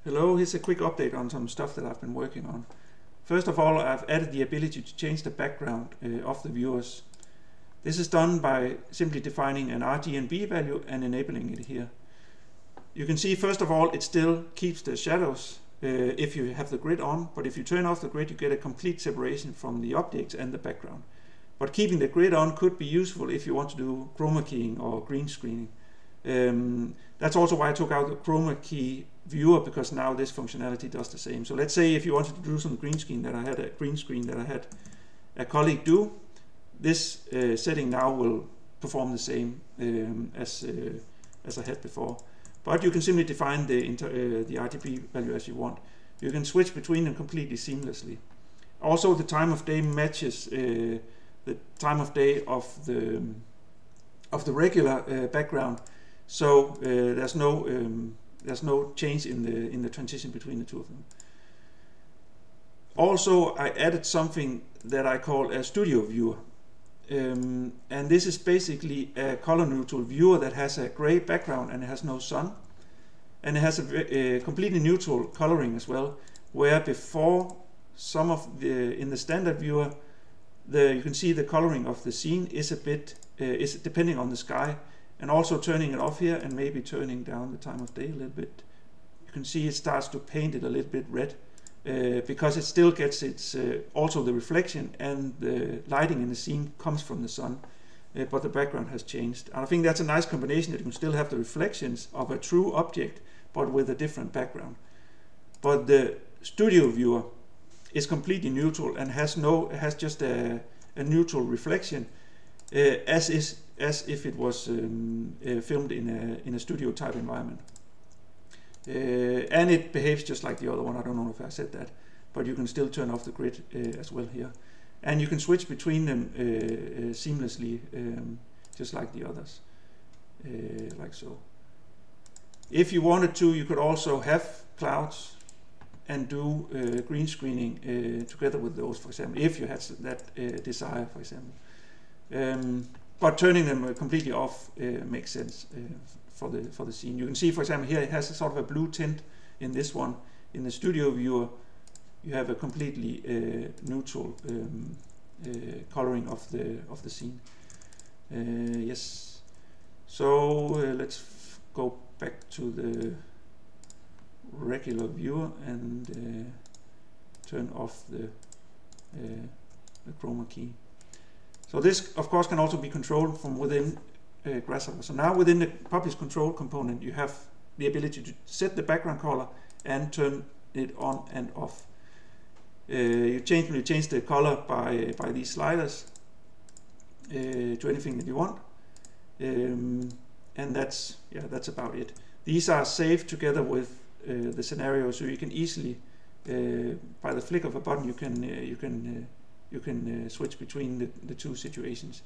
Hello, here's a quick update on some stuff that I've been working on. First of all, I've added the ability to change the background of the viewers. This is done by simply defining an RADii and B value and enabling it here. You can see first of all it still keeps the shadows if you have the grid on, but if you turn off the grid you get a complete separation from the objects and the background. But keeping the grid on could be useful if you want to do chroma keying or green screening. That's also why I took out the chroma key viewer, because now this functionality does the same. So let's say if you wanted to do some green screen that I had a colleague do, this setting now will perform the same as I had before. But you can simply define the RGB value as you want. You can switch between them completely seamlessly. Also, the time of day matches the time of day of the regular background. So there's no change in the transition between the two of them. Also, I added something that I call a studio viewer, and this is basically a color neutral viewer that has a gray background and it has no sun, and it has a completely neutral coloring as well. Where before in the standard viewer, you can see the coloring of the scene is a bit is depending on the sky. And also turning it off here and maybe turning down the time of day a little bit, you can see it starts to paint it a little bit red because it still gets its also the reflection and the lighting in the scene comes from the sun, but the background has changed. And I think that's a nice combination, that you can still have the reflections of a true object but with a different background. But the studio viewer is completely neutral and has just a neutral reflection, as if it was filmed in a studio type environment, and it behaves just like the other one. I don't know if I said that, but you can still turn off the grid as well here, and you can switch between them seamlessly, just like the others, like so. If you wanted to, you could also have clouds and do green screening together with those, for example, if you had that desire, for example. But turning them completely off makes sense for the scene. You can see, for example, here it has a sort of a blue tint in this one. In the studio viewer, you have a completely neutral coloring of the scene. Yes. So let's go back to the regular viewer and turn off the chroma key. So this, of course, can also be controlled from within Grasshopper. So now within the publish control component, you have the ability to set the background color and turn it on and off. You change the color by these sliders to anything that you want, and that's about it. These are saved together with the scenario, so you can easily, by the flick of a button, you can switch between the two situations.